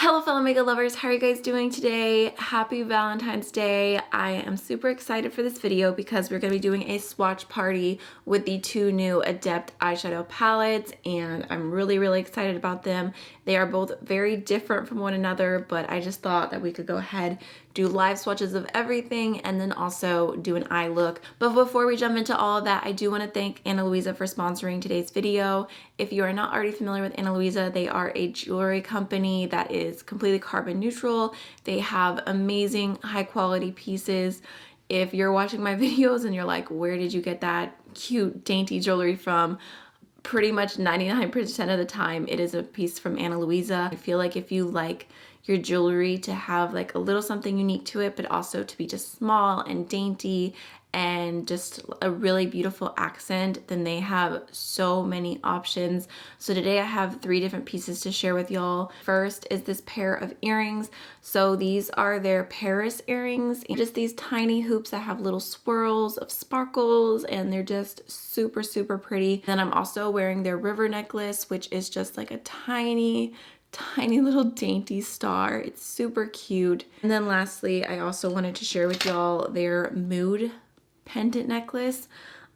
Hello fellow makeup lovers, how are you guys doing today? Happy Valentine's Day. I am super excited for this video because we're going to be doing a swatch party with the two new Adept eyeshadow palettes, and I'm really excited about them. They are both very different from one another, but I just thought that we could go ahead, do live swatches of everything, and then also do an eye look. But before we jump into all of that, I do want to thank Ana Luisa for sponsoring today's video. If you are not already familiar with Ana Luisa, they are a jewelry company that is completely carbon neutral. They have amazing high quality pieces. If you're watching my videos and you're like, where did you get that cute dainty jewelry from? Pretty much 99% of the time it is a piece from Ana Luisa. I feel like if you like your jewelry to have like a little something unique to it, but also to be just small and dainty and just a really beautiful accent, then they have so many options. So today I have 3 different pieces to share with y'all. First is this pair of earrings. So these are their Paris earrings, just these tiny hoops that have little swirls of sparkles, and they're just super pretty. Then I'm also wearing their river necklace, which is just like a tiny little dainty star. It's super cute. And then lastly, I also wanted to share with y'all their mood pendant necklace.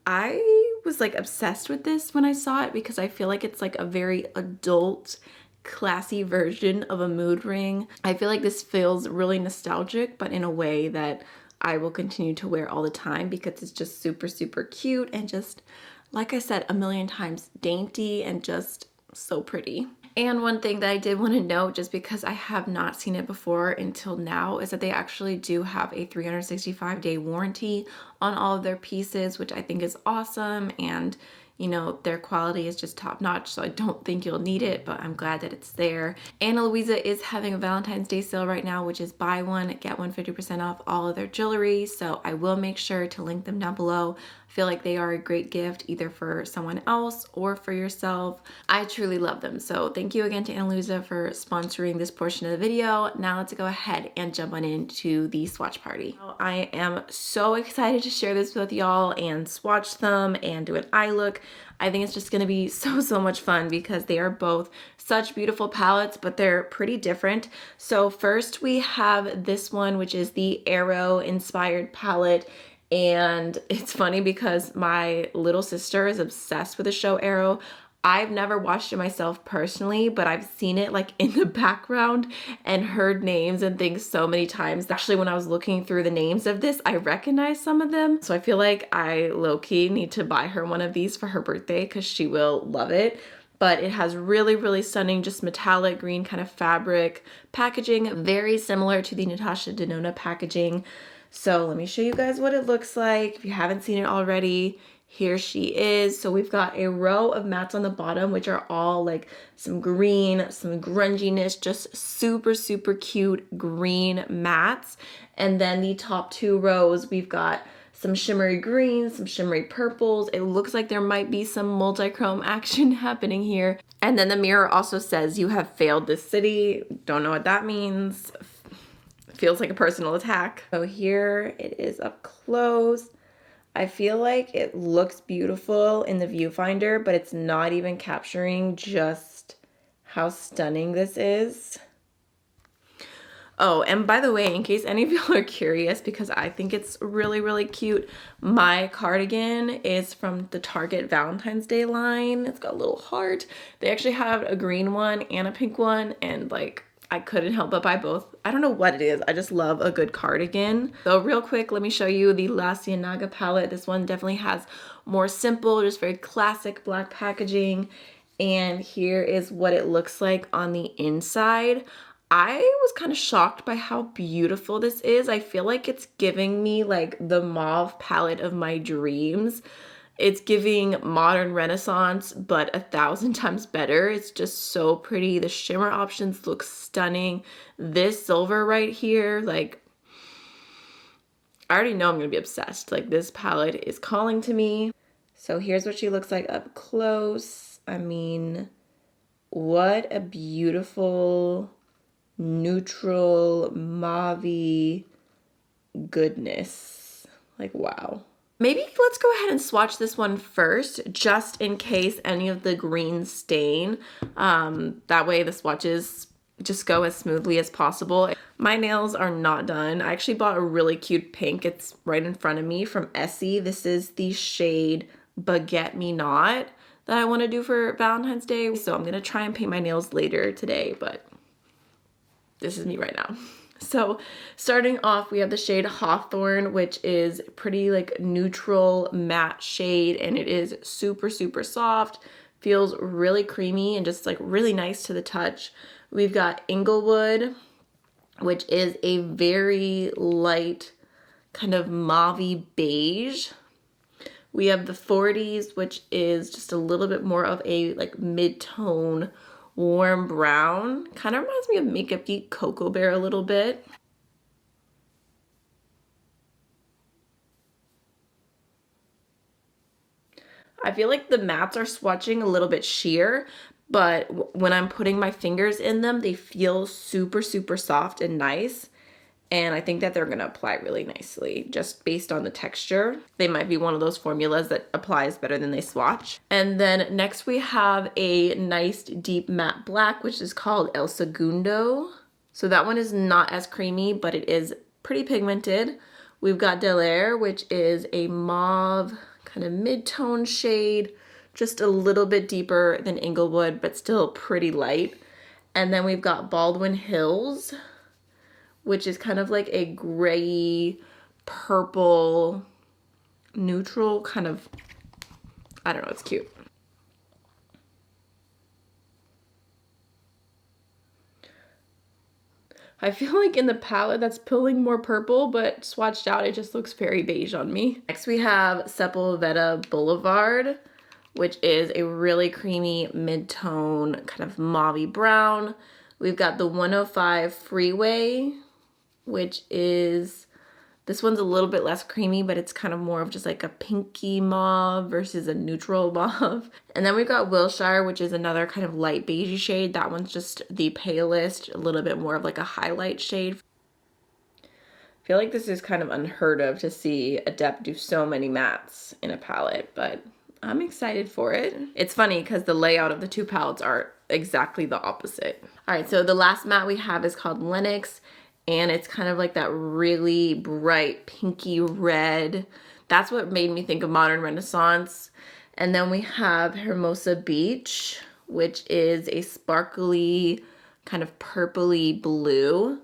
I was like obsessed with this when I saw it because I feel like it's like a very adult, classy version of a mood ring. I feel like this feels really nostalgic, but in a way that I will continue to wear all the time because it's just super cute and just, like I said a million times, dainty and just so pretty. And one thing that I did want to note, just because I have not seen it before until now, is that they actually do have a 365-day warranty on all of their pieces, which I think is awesome. And you know, their quality is just top notch, so I don't think you'll need it, but I'm glad that it's there. Ana Luisa is having a Valentine's Day sale right now, which is buy one, get one 50% off all of their jewelry. So I will make sure to link them down below. I feel like they are a great gift either for someone else or for yourself. I truly love them. So thank you again to Ana Luisa for sponsoring this portion of the video. Now let's go ahead and jump on into the swatch party. I am so excited to share this with y'all and swatch them and do an eye look. I think it's just going to be so much fun because they are both such beautiful palettes, but they're pretty different. So first we have this one, which is the Arrow inspired palette. And it's funny because my little sister is obsessed with the show Arrow. I've never watched it myself personally, but I've seen it like in the background and heard names and things so many times. Actually, when I was looking through the names of this, I recognized some of them. So I feel like I low-key need to buy her one of these for her birthday because she will love it. But it has really stunning, just metallic green kind of fabric packaging, very similar to the Natasha Denona packaging. So let me show you guys what it looks like. If you haven't seen it already, here she is. So we've got a row of mattes on the bottom, which are all like some green, some grunginess, just super cute green mattes. And then the top 2 rows, we've got some shimmery greens, some shimmery purples. It looks like there might be some multi-chrome action happening here. And then the mirror also says, "You have failed this city." Don't know what that means. Feels like a personal attack. So here it is up close. I feel like it looks beautiful in the viewfinder, but it's not even capturing just how stunning this is. Oh, and by the way, in case any of y'all are curious, because I think it's really cute, my cardigan is from the Target Valentine's Day line. It's got a little heart. They actually have a green one and a pink one, and like, I couldn't help but buy both. I don't know what it is. I just love a good cardigan. So real quick, let me show you the La Ciénaga palette. This one definitely has more simple, just very classic black packaging. And here is what it looks like on the inside. I was kind of shocked by how beautiful this is. I feel like it's giving me like the mauve palette of my dreams. It's giving modern renaissance, but 1,000 times better. It's just so pretty. The shimmer options look stunning. This silver right here, like, I already know I'm gonna be obsessed. Like, this palette is calling to me. So here's what she looks like up close. I mean, what a beautiful, neutral, mauve-y goodness. Like, wow. Maybe let's go ahead and swatch this one first, just in case any of the greens stain. That way the swatches just go as smoothly as possible. My nails are not done. I actually bought a really cute pink. It's right in front of me from Essie. This is the shade Baguette Me Not that I want to do for Valentine's Day. So I'm going to try and paint my nails later today, but this is me right now. So starting off, we have the shade Hawthorne, which is pretty like neutral matte shade, and it is super, super soft. Feels really creamy and just like really nice to the touch. We've got Inglewood, which is a very light kind of mauve-y beige. We have the 40s, which is just a little bit more of a like mid-tone warm brown. Kind of reminds me of Makeup Geek Cocoa Bear a little bit. I feel like the mattes are swatching a little bit sheer, but when I'm putting my fingers in them, they feel super, super soft and nice. And I think that they're gonna apply really nicely just based on the texture. They might be one of those formulas that applies better than they swatch. And then next we have a nice deep matte black, which is called El Segundo. So that one is not as creamy, but it is pretty pigmented. We've got Delaire, which is a mauve kind of mid-tone shade, just a little bit deeper than Inglewood, but still pretty light. And then we've got Baldwin Hills, which is kind of like a gray, purple, neutral kind of, I don't know, it's cute. I feel like in the palette that's pulling more purple, but swatched out it just looks very beige on me. Next we have Sepulveda Boulevard, which is a really creamy mid-tone kind of mauve brown. We've got the 105 Freeway, which is, this one's a little bit less creamy, but it's kind of more of just like a pinky mauve versus a neutral mauve. And then we've got Wilshire, which is another kind of light beigey shade. That one's just the palest, a little bit more of like a highlight shade. I feel like this is kind of unheard of to see Adept do so many mattes in a palette, but I'm excited for it. It's funny because the layout of the two palettes are exactly the opposite. All right, so the last matte we have is called Lennox, and it's kind of like that really bright pinky red. That's what made me think of Modern Renaissance. And then we have Hermosa Beach, which is a sparkly kind of purpley blue.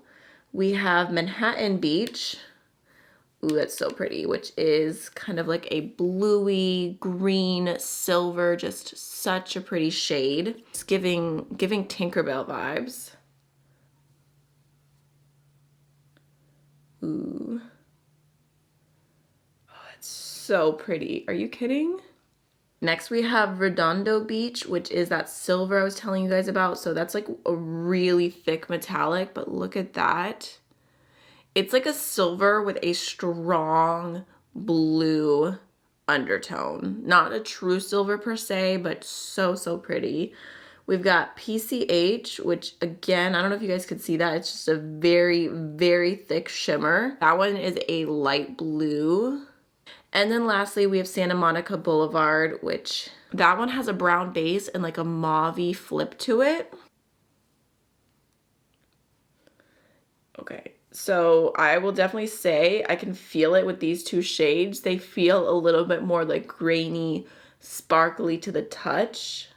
We have Manhattan Beach. Ooh, that's so pretty, which is kind of like a bluey green silver, just such a pretty shade. It's giving Tinkerbell vibes. Ooh. Oh, it's so pretty. Are you kidding? Next we have Redondo Beach, which is that silver I was telling you guys about. So that's like a really thick metallic, but look at that. It's like a silver with a strong blue undertone. Not a true silver per se, but so, so pretty. We've got PCH, which again, I don't know if you guys could see that. It's just a very, very thick shimmer. That one is a light blue. And then lastly, we have Santa Monica Boulevard, which that one has a brown base and like a mauve-y flip to it. Okay, so I will definitely say I can feel it with these two shades. They feel a little bit more like grainy, sparkly to the touch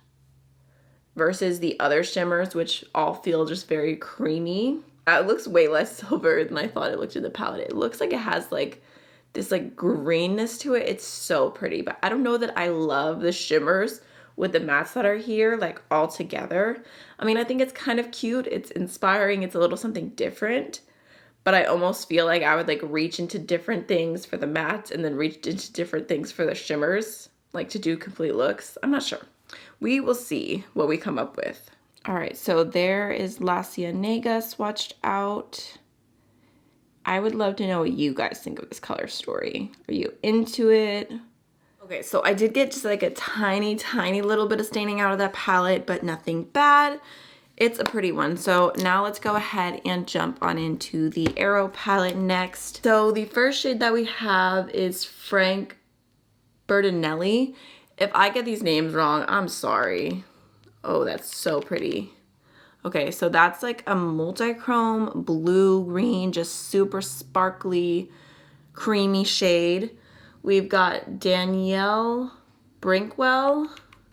versus the other shimmers, which all feel just very creamy. It looks way less silver than I thought it looked in the palette. It looks like it has like this like greenness to it. It's so pretty, but I don't know that I love the shimmers with the mattes that are here like all together. I mean, I think it's kind of cute. It's inspiring. It's a little something different, but I almost feel like I would like reach into different things for the mattes and then reach into different things for the shimmers, like to do complete looks. I'm not sure. We will see what we come up with. All right, so there is La Cienega swatched out. I would love to know what you guys think of this color story. Are you into it? Okay, so I did get just like a tiny, tiny little bit of staining out of that palette, but nothing bad. It's a pretty one. So now let's go ahead and jump on into the Aero palette next. So the first shade that we have is Frank Bertinelli. If I get these names wrong, I'm sorry. Oh, that's so pretty. Okay, so that's like a multi-chrome blue green, just super sparkly, creamy shade. We've got Danielle Brinkwell.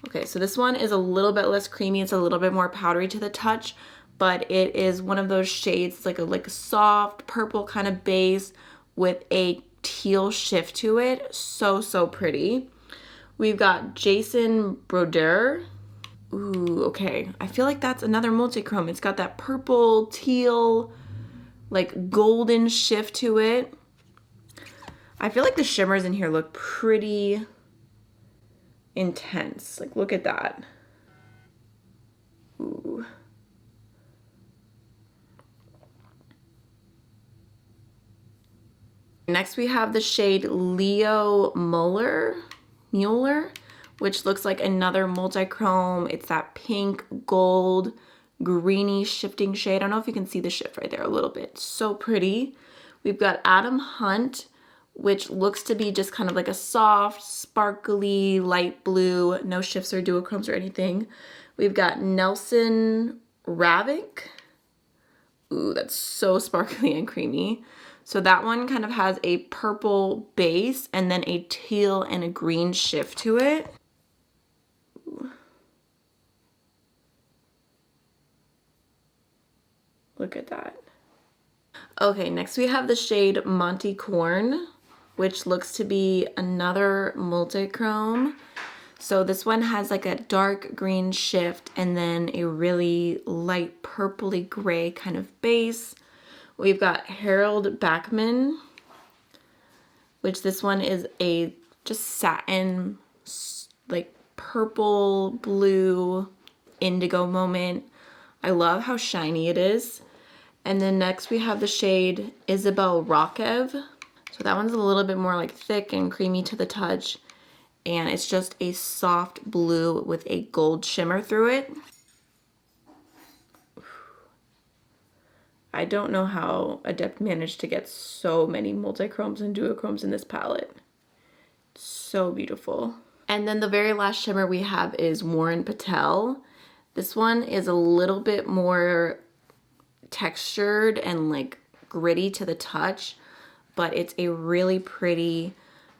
Okay, so this one is a little bit less creamy. It's a little bit more powdery to the touch, but it is one of those shades, like a soft purple kind of base with a teal shift to it. So, so pretty. We've got Jason Brodeur. Ooh, okay. I feel like that's another multi-chrome. It's got that purple, teal, like golden shift to it. I feel like the shimmers in here look pretty intense. Like, look at that. Ooh. Next we have the shade Leo Mueller, which looks like another multi-chrome. It's that pink, gold, greeny shifting shade. I don't know if you can see the shift right there a little bit. So pretty. We've got Adam Hunt, which looks to be just kind of like a soft, sparkly, light blue, no shifts or duochromes or anything. We've got Nelson Ravik. Ooh, that's so sparkly and creamy. So that one kind of has a purple base and then a teal and a green shift to it. Ooh. Look at that. Okay, next we have the shade Monty Corn, which looks to be another multi-chrome. So this one has like a dark green shift and then a really light purpley gray kind of base. We've got Harold Backman, which this one is a just satin, like purple, blue, indigo moment. I love how shiny it is. And then next we have the shade Isabel Rakev. So that one's a little bit more like thick and creamy to the touch. And it's just a soft blue with a gold shimmer through it. I don't know how Adept managed to get so many multi-chromes and duochromes in this palette. So beautiful. And then the very last shimmer we have is Warren Patel. This one is a little bit more textured and like gritty to the touch, but it's a really pretty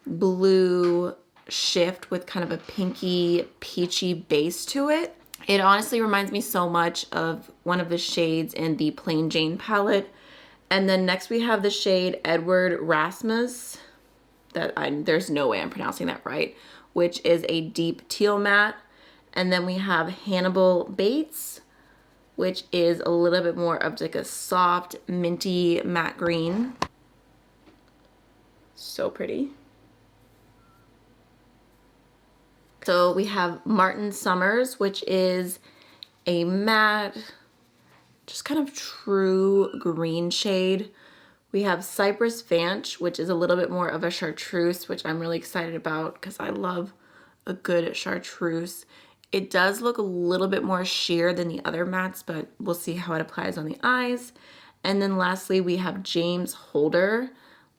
blue shift with kind of a pinky, peachy base to it. It honestly reminds me so much of one of the shades in the Plain Jane palette. And then next we have the shade Edward Rasmus, there's no way I'm pronouncing that right, which is a deep teal matte. And then we have Hannibal Bates, which is a little bit more of like a soft, minty matte green. So pretty. So we have Martin Summers, which is a matte, just kind of true green shade. We have Cypress Vanch, which is a little bit more of a chartreuse, which I'm really excited about because I love a good chartreuse. It does look a little bit more sheer than the other mattes, but we'll see how it applies on the eyes. And then lastly, we have James Holder,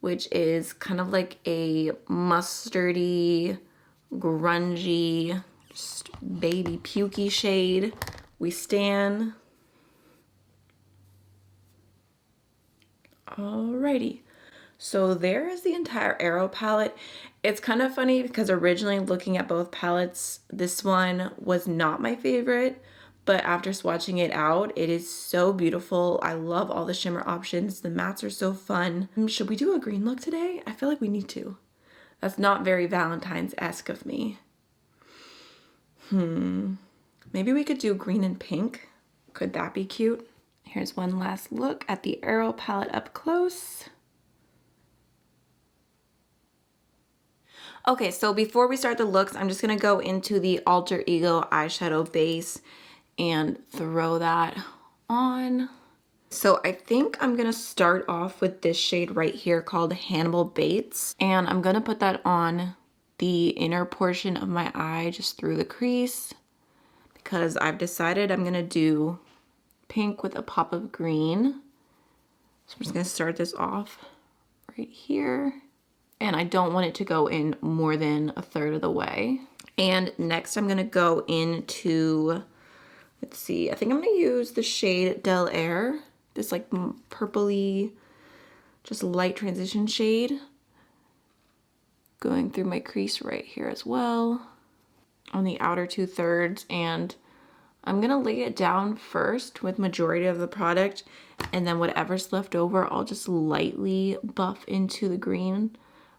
which is kind of like a mustardy, grungy, just baby pukey shade. We stan. Alrighty, so there is the entire Arrow palette. It's kind of funny because originally looking at both palettes, this one was not my favorite, but after swatching it out, it is so beautiful. I love all the shimmer options. The mattes are so fun. Should we do a green look today? I feel like we need to. That's not very Valentine's-esque of me. Maybe we could do green and pink. Could that be cute? Here's one last look at the Arrow palette up close. Okay, so before we start the looks, I'm just gonna go into the Alter Ego eyeshadow base and throw that on. So I think I'm gonna start off with this shade right here called Hannibal Bates. And I'm gonna put that on the inner portion of my eye, just through the crease, because I've decided I'm gonna do pink with a pop of green. So I'm just gonna start this off right here. And I don't want it to go in more than a third of the way. And next I'm gonna go into Let's see, I think I'm gonna use the shade Del Air, this like purpley, just light transition shade. Going through my crease right here as well, on the outer 2/3, and I'm gonna lay it down first with majority of the product, and then whatever's left over, I'll just lightly buff into the green.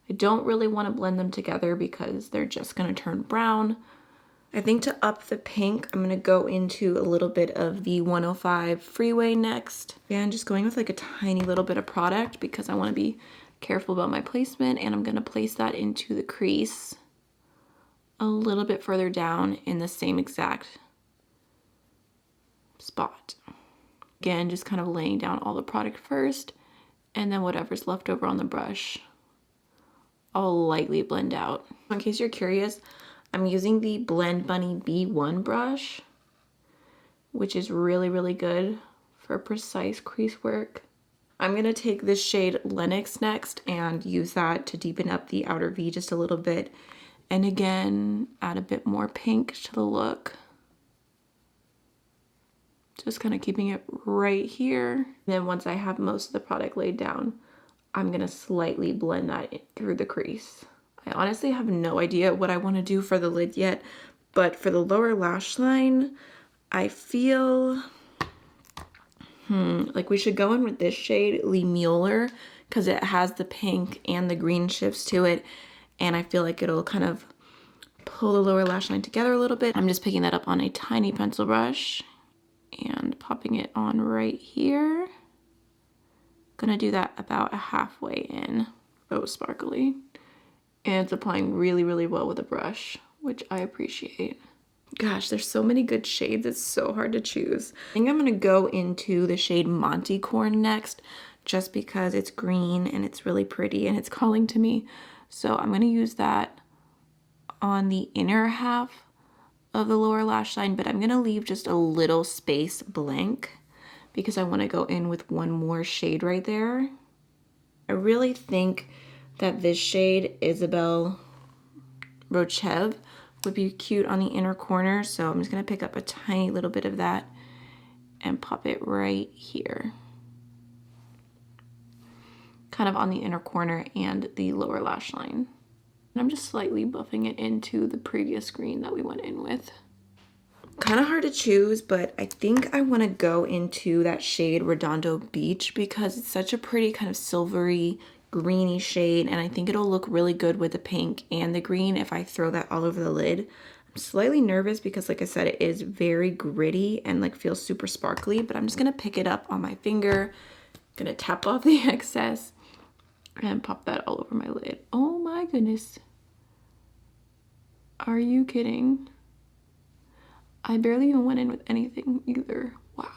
I don't really want to blend them together because they're just gonna turn brown. I think to up the pink, I'm gonna go into a little bit of the 105 Freeway next. And just going with like a tiny little bit of product because I wanna be careful about my placement, and I'm gonna place that into the crease a little bit further down in the same exact spot. Again, just kind of laying down all the product first, and then whatever's left over on the brush, I'll lightly blend out. In case you're curious, I'm using the Blend Bunny B1 brush, which is really, really good for precise crease work. I'm gonna take this shade Lennox next and use that to deepen up the outer V just a little bit. And again, add a bit more pink to the look. Just kind of keeping it right here. And then once I have most of the product laid down, I'm gonna slightly blend that through the crease. I honestly have no idea what I want to do for the lid yet, but for the lower lash line, I feel like we should go in with this shade, Lee Mueller, because it has the pink and the green shifts to it, and I feel like it'll kind of pull the lower lash line together a little bit. I'm just picking that up on a tiny pencil brush and popping it on right here. Gonna do that about halfway in. Oh, sparkly. And it's applying really, really well with a brush, which I appreciate. Gosh, there's so many good shades. It's so hard to choose. I think I'm gonna go into the shade Monty Corn next, just because it's green and it's really pretty and it's calling to me. So I'm gonna use that on the inner half of the lower lash line, but I'm gonna leave just a little space blank because I wanna go in with one more shade right there. I really think that this shade, Isabelle Rochev, would be cute on the inner corner. So I'm just gonna pick up a tiny little bit of that and pop it right here. Kind of on the inner corner and the lower lash line. And I'm just slightly buffing it into the previous green that we went in with. Kind of hard to choose, but I think I wanna go into that shade Redondo Beach because it's such a pretty kind of silvery, greeny shade, and I think it'll look really good with the pink and the green if I throw that all over the lid. I'm slightly nervous because, like I said, it is very gritty and like feels super sparkly, but I'm just gonna pick it up on my finger, gonna tap off the excess and pop that all over my lid. Oh my goodness. Are you kidding? I barely even went in with anything either. Wow.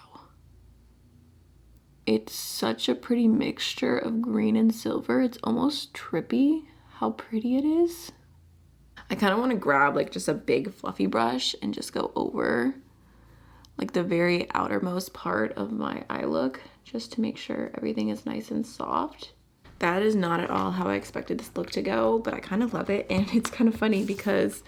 It's such a pretty mixture of green and silver. It's almost trippy how pretty it is. I kind of want to grab like just a big fluffy brush and just go over like the very outermost part of my eye look just to make sure everything is nice and soft. That is not at all how I expected this look to go, but I kind of love it. And it's kind of funny because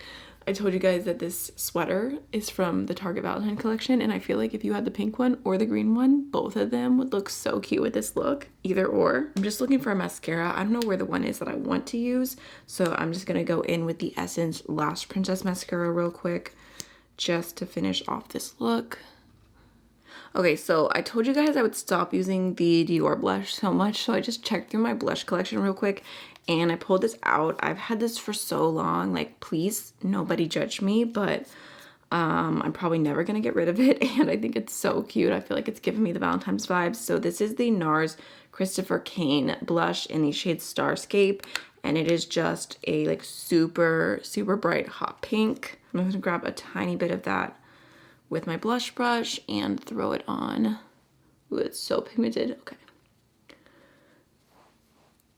I told you guys that this sweater is from the Target Valentine collection, and I feel like if you had the pink one or the green one, both of them would look so cute with this look, either or. I'm just looking for a mascara. I don't know where the one is that I want to use, so I'm just gonna go in with the Essence Lash Princess mascara real quick just to finish off this look. Okay, so I told you guys I would stop using the Dior blush so much, so I just checked through my blush collection real quick and I pulled this out. I've had this for so long, like please nobody judge me, but I'm probably never gonna get rid of it, and I think it's so cute. I feel like it's giving me the Valentine's vibes. So this is the Nars Christopher Kane Blush in the shade Starscape, and it is just a like super bright hot pink. I'm gonna grab a tiny bit of that with my blush brush and throw it on. Ooh, it's so pigmented. Okay.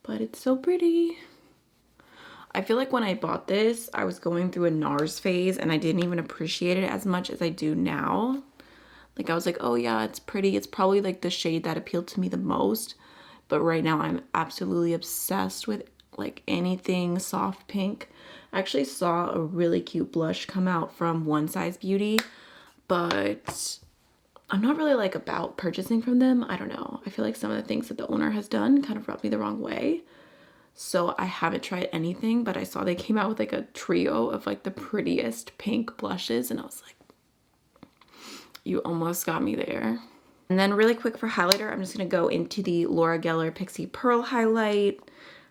But it's so pretty. I feel like when I bought this, I was going through a NARS phase and I didn't even appreciate it as much as I do now. Like I was like, oh yeah, it's pretty. It's probably like the shade that appealed to me the most. But right now I'm absolutely obsessed with like anything soft pink. I actually saw a really cute blush come out from One Size Beauty, but I'm not really like about purchasing from them. I don't know. I feel like some of the things that the owner has done kind of rubbed me the wrong way. So I haven't tried anything, but I saw they came out with like a trio of like the prettiest pink blushes, and I was like, you almost got me there. And then really quick for highlighter, I'm just gonna go into the Laura Geller Pixie Pearl Highlight.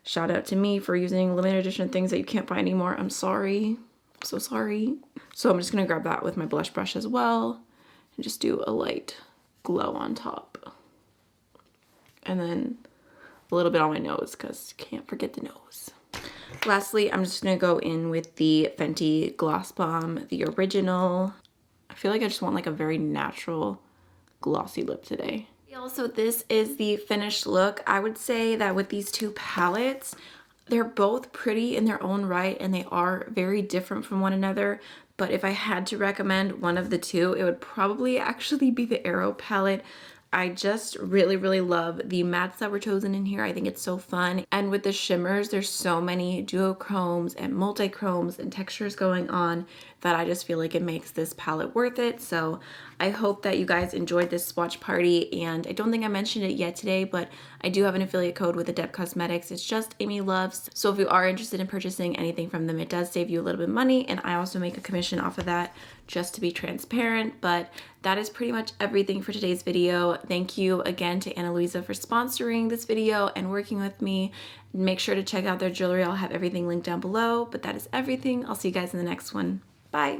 Shout out to me for using limited edition things that you can't find anymore. I'm sorry, I'm so sorry. So I'm just gonna grab that with my blush brush as well and just do a light glow on top. And then a little bit on my nose because can't forget the nose. Lastly, I'm just gonna go in with the Fenty Gloss Bomb, the original. I feel like I just want like a very natural glossy lip today. Also, this is the finished look. I would say that with these two palettes, they're both pretty in their own right and they are very different from one another. But if I had to recommend one of the two, it would probably actually be the Aero palette. I just really, really love the mattes that were chosen in here. I think it's so fun. And with the shimmers, there's so many duochromes and multichromes and textures going on that I just feel like it makes this palette worth it. So I hope that you guys enjoyed this swatch party. And I don't think I mentioned it yet today, but I do have an affiliate code with Adept Cosmetics. It's just AMYLOVES. So if you are interested in purchasing anything from them, it does save you a little bit of money. And I also make a commission off of that, just to be transparent. But that is pretty much everything for today's video. Thank you again to Ana Luisa for sponsoring this video and working with me. Make sure to check out their jewelry. I'll have everything linked down below. But that is everything. I'll see you guys in the next one. Bye.